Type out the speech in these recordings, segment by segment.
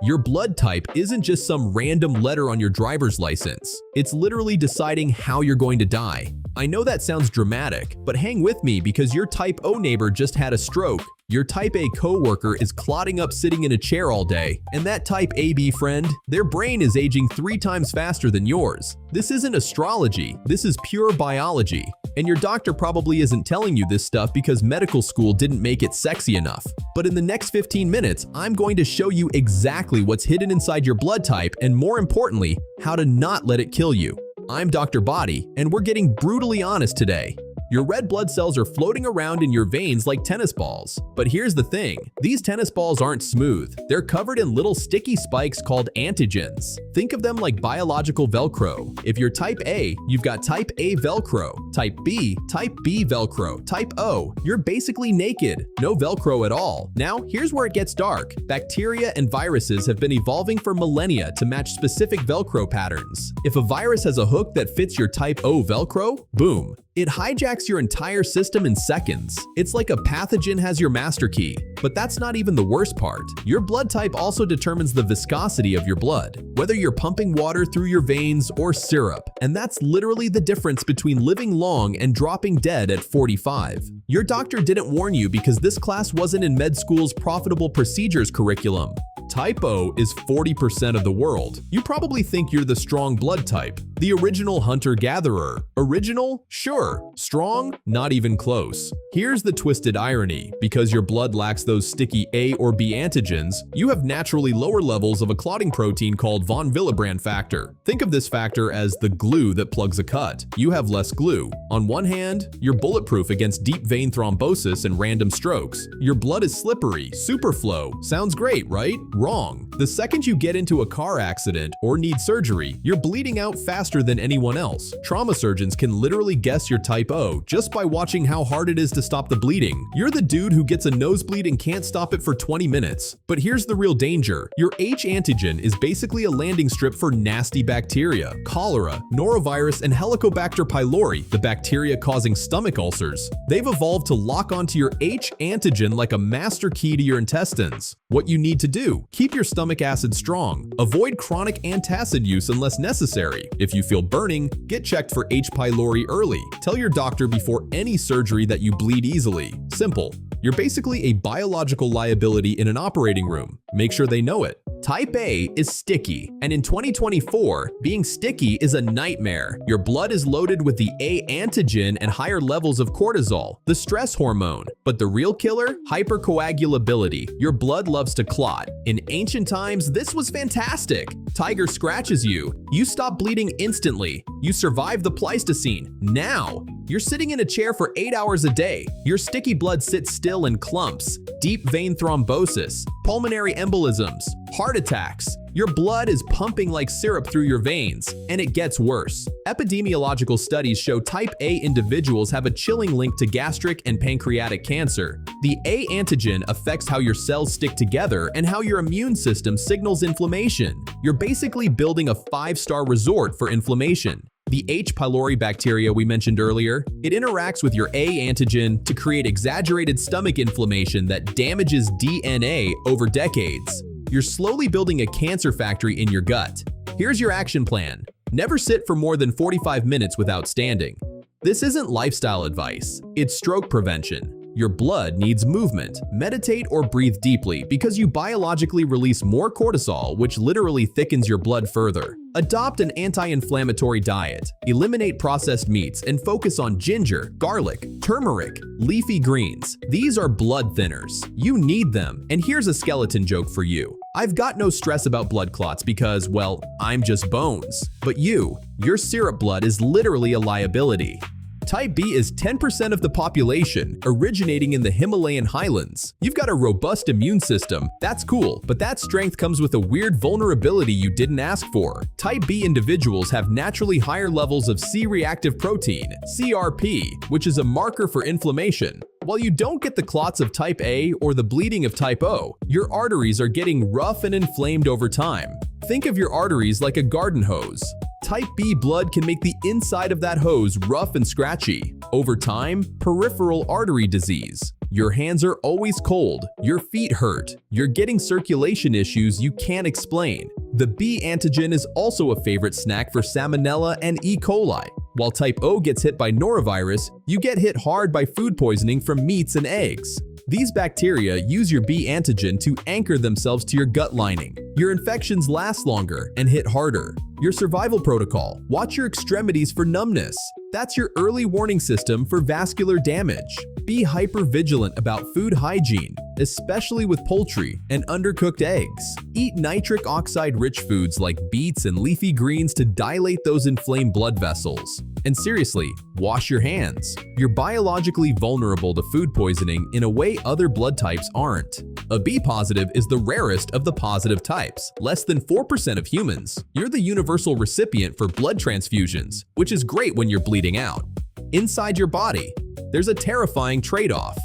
Your blood type isn't just some random letter on your driver's license. It's literally deciding how you're going to die. I know that sounds dramatic, but hang with me because your type O neighbor just had a stroke. Your type A coworker is clotting up sitting in a chair all day, and that type AB friend, their brain is aging 3 times faster than yours. This isn't astrology, this is pure biology. And your doctor probably isn't telling you this stuff because medical school didn't make it sexy enough. But in the next 15 minutes, I'm going to show you exactly what's hidden inside your blood type and, more importantly, how to not let it kill you. I'm Dr. Body, and we're getting brutally honest today. Your red blood cells are floating around in your veins like tennis balls. But here's the thing, these tennis balls aren't smooth. They're covered in little sticky spikes called antigens. Think of them like biological Velcro. If you're type A, you've got type A Velcro, type B Velcro, type O, you're basically naked, no Velcro at all. Now, here's where it gets dark. Bacteria and viruses have been evolving for millennia to match specific Velcro patterns. If a virus has a hook that fits your type O Velcro, boom. It hijacks your entire system in seconds. It's like a pathogen has your master key. But that's not even the worst part. Your blood type also determines the viscosity of your blood, whether you're pumping water through your veins or syrup. And that's literally the difference between living long and dropping dead at 45. Your doctor didn't warn you because this class wasn't in med school's profitable procedures curriculum. Type O is 40% of the world. You probably think you're the strong blood type, the original hunter-gatherer. Original? Sure. Strong? Not even close. Here's the twisted irony. Because your blood lacks those sticky A or B antigens, you have naturally lower levels of a clotting protein called von Willebrand factor. Think of this factor as the glue that plugs a cut. You have less glue. On one hand, you're bulletproof against deep vein thrombosis and random strokes. Your blood is slippery, superflow. Sounds great, right? Wrong. The second you get into a car accident or need surgery, you're bleeding out faster than anyone else. Trauma surgeons can literally guess your type O just by watching how hard it is to stop the bleeding. You're the dude who gets a nosebleed and can't stop it for 20 minutes. But here's the real danger. Your H antigen is basically a landing strip for nasty bacteria, cholera, norovirus, and Helicobacter pylori, the bacteria causing stomach ulcers. They've evolved to lock onto your H antigen like a master key to your intestines. What you need to do: keep your stomach acid strong. Avoid chronic antacid use unless necessary. If you feel burning, get checked for H. pylori early. Tell your doctor before any surgery that you bleed easily. Simple. You're basically a biological liability in an operating room. Make sure they know it. Type A is sticky, and in 2024, being sticky is a nightmare. Your blood is loaded with the A antigen and higher levels of cortisol, the stress hormone. But the real killer? Hypercoagulability. Your blood loves to clot. In ancient times, this was fantastic. Tiger scratches you. You stop bleeding instantly. You survive the Pleistocene. Now, you're sitting in a chair for 8 hours a day. Your sticky blood sits still in clumps, deep vein thrombosis, pulmonary embolisms, heart attacks. Your blood is pumping like syrup through your veins, and it gets worse. Epidemiological studies show type A individuals have a chilling link to gastric and pancreatic cancer. The A antigen affects how your cells stick together and how your immune system signals inflammation. You're basically building a 5-star resort for inflammation. The H. pylori bacteria we mentioned earlier, it interacts with your A antigen to create exaggerated stomach inflammation that damages DNA over decades. You're slowly building a cancer factory in your gut. Here's your action plan. Never sit for more than 45 minutes without standing. This isn't lifestyle advice, it's stroke prevention. Your blood needs movement. Meditate or breathe deeply because you biologically release more cortisol, which literally thickens your blood further. Adopt an anti-inflammatory diet. Eliminate processed meats and focus on ginger, garlic, turmeric, leafy greens. These are blood thinners. You need them. And here's a skeleton joke for you. I've got no stress about blood clots because, well, I'm just bones. But your syrup blood is literally a liability. Type B is 10% of the population, originating in the Himalayan highlands. You've got a robust immune system. That's cool, but that strength comes with a weird vulnerability you didn't ask for. Type B individuals have naturally higher levels of C-reactive protein, CRP, which is a marker for inflammation. While you don't get the clots of type A or the bleeding of type O, your arteries are getting rough and inflamed over time. Think of your arteries like a garden hose. Type B blood can make the inside of that hose rough and scratchy. Over time, peripheral artery disease. Your hands are always cold, your feet hurt, you're getting circulation issues you can't explain. The B antigen is also a favorite snack for Salmonella and E. coli. While type O gets hit by norovirus, you get hit hard by food poisoning from meats and eggs. These bacteria use your B antigen to anchor themselves to your gut lining. Your infections last longer and hit harder. Your survival protocol: watch your extremities for numbness. That's your early warning system for vascular damage. Be hyper-vigilant about food hygiene, especially with poultry and undercooked eggs. Eat nitric oxide-rich foods like beets and leafy greens to dilate those inflamed blood vessels. And seriously, wash your hands. You're biologically vulnerable to food poisoning in a way other blood types aren't. A B positive is the rarest of the positive types, less than 4% of humans. You're the universal recipient for blood transfusions, which is great when you're bleeding out. Inside your body, there's a terrifying trade-off.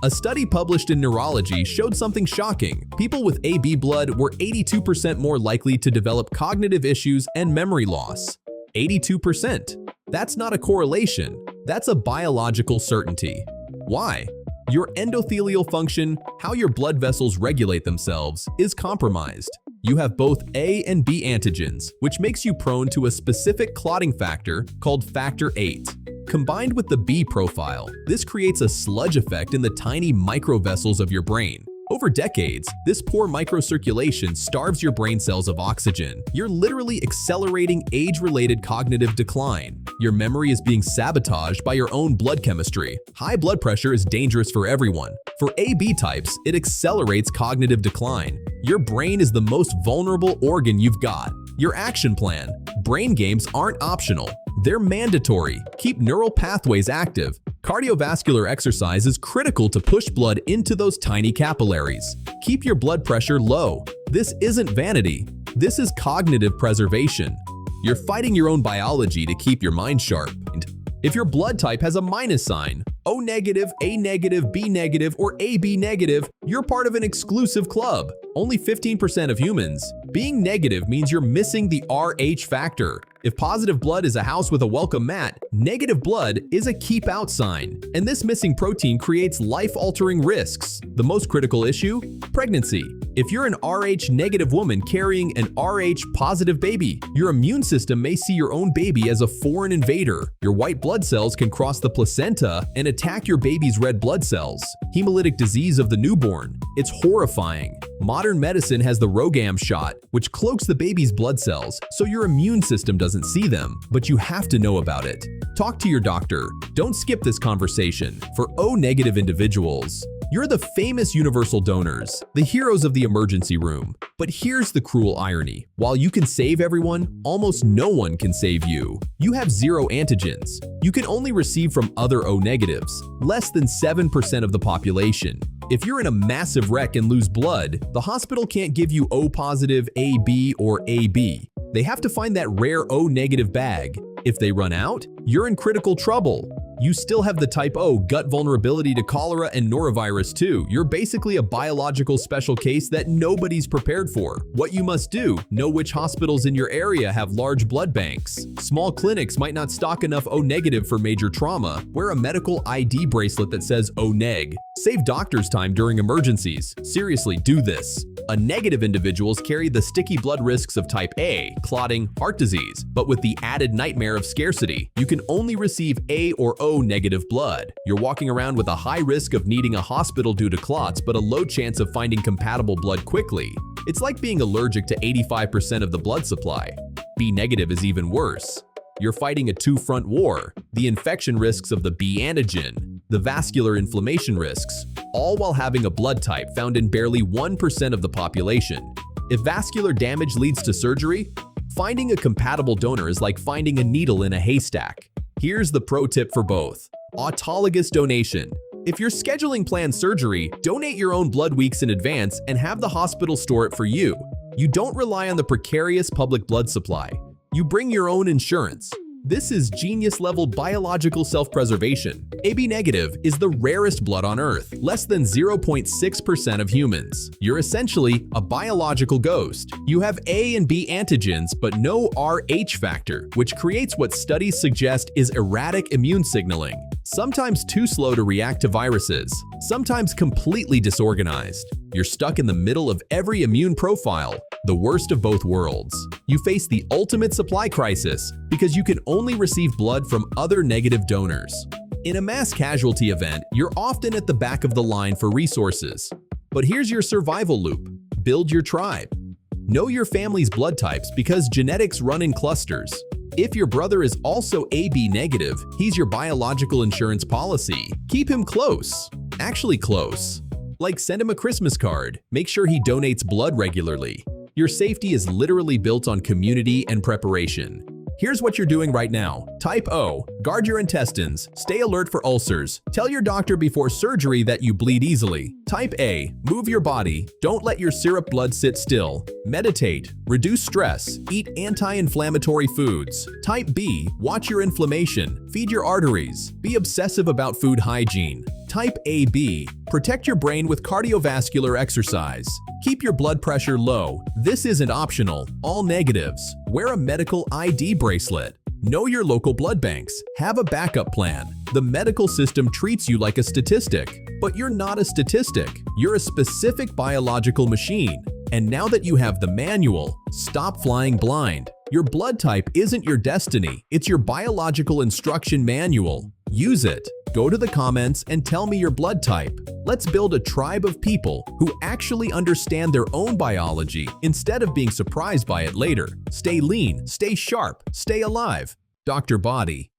A study published in Neurology showed something shocking. People with AB blood were 82% more likely to develop cognitive issues and memory loss. 82%. That's not a correlation, that's a biological certainty. Why? Your endothelial function, how your blood vessels regulate themselves, is compromised. You have both A and B antigens, which makes you prone to a specific clotting factor called factor VIII. Combined with the B profile, this creates a sludge effect in the tiny microvessels of your brain. Over decades, this poor microcirculation starves your brain cells of oxygen. You're literally accelerating age-related cognitive decline. Your memory is being sabotaged by your own blood chemistry. High blood pressure is dangerous for everyone. For AB types, it accelerates cognitive decline. Your brain is the most vulnerable organ you've got. Your action plan: brain games aren't optional. They're mandatory. Keep neural pathways active. Cardiovascular exercise is critical to push blood into those tiny capillaries. Keep your blood pressure low. This isn't vanity. This is cognitive preservation. You're fighting your own biology to keep your mind sharp. If your blood type has a minus sign, O negative, A negative, B negative, or AB negative, you're part of an exclusive club. Only 15% of humans. Being negative means you're missing the Rh factor. If positive blood is a house with a welcome mat, negative blood is a keep out sign. And this missing protein creates life-altering risks. The most critical issue? Pregnancy. If you're an Rh negative woman carrying an Rh positive baby, your immune system may see your own baby as a foreign invader. Your white blood cells can cross the placenta and attack your baby's red blood cells. Hemolytic disease of the newborn. It's horrifying. Modern medicine has the Rogam shot, which cloaks the baby's blood cells so your immune system doesn't see them, but you have to know about it. Talk to your doctor. Don't skip this conversation. For O-negative individuals, you're the famous universal donors, the heroes of the emergency room. But here's the cruel irony. While you can save everyone, almost no one can save you. You have 0 antigens. You can only receive from other O-negatives, less than 7% of the population. If you're in a massive wreck and lose blood, the hospital can't give you O-positive, AB, or AB. They have to find that rare O-negative bag. If they run out, you're in critical trouble. You still have the type O gut vulnerability to cholera and norovirus too. You're basically a biological special case that nobody's prepared for. What you must do: know which hospitals in your area have large blood banks. Small clinics might not stock enough O-negative for major trauma. Wear a medical ID bracelet that says O-neg. Save doctors time during emergencies. Seriously, do this. A negative individuals carry the sticky blood risks of type A, clotting, heart disease, but with the added nightmare of scarcity. You can only receive A or O negative blood. You're walking around with a high risk of needing a hospital due to clots, but a low chance of finding compatible blood quickly. It's like being allergic to 85% of the blood supply. B negative is even worse. You're fighting a two-front war: the infection risks of the B antigen, the vascular inflammation risks, all while having a blood type found in barely 1% of the population. If vascular damage leads to surgery, finding a compatible donor is like finding a needle in a haystack. Here's the pro tip for both: autologous donation. If you're scheduling planned surgery, donate your own blood weeks in advance and have the hospital store it for you. You don't rely on the precarious public blood supply. You bring your own insurance. This is genius-level biological self-preservation. AB negative is the rarest blood on Earth, less than 0.6% of humans. You're essentially a biological ghost. You have A and B antigens, but no Rh factor, which creates what studies suggest is erratic immune signaling. sometimes too slow to react to viruses, sometimes completely disorganized. You're stuck in the middle of every immune profile, the worst of both worlds. You face the ultimate supply crisis because you can only receive blood from other negative donors. In a mass casualty event, you're often at the back of the line for resources. But here's your survival loop. Build your tribe. Know your family's blood types because genetics run in clusters. If your brother is also AB negative, he's your biological insurance policy. Keep him close. Actually close. Like send him a Christmas card. Make sure he donates blood regularly. Your safety is literally built on community and preparation. Here's what you're doing right now. Type O, guard your intestines, stay alert for ulcers, tell your doctor before surgery that you bleed easily. Type A, move your body, don't let your syrup blood sit still. Meditate, reduce stress, eat anti-inflammatory foods. Type B, watch your inflammation, feed your arteries, be obsessive about food hygiene. Type AB, protect your brain with cardiovascular exercise. Keep your blood pressure low. This isn't optional. All negatives. Wear a medical ID bracelet. Know your local blood banks. Have a backup plan. The medical system treats you like a statistic. But you're not a statistic. You're a specific biological machine. And now that you have the manual, stop flying blind. Your blood type isn't your destiny. It's your biological instruction manual. Use it. Go to the comments and tell me your blood type. Let's build a tribe of people who actually understand their own biology instead of being surprised by it later. Stay lean, stay sharp, stay alive. Dr. Body.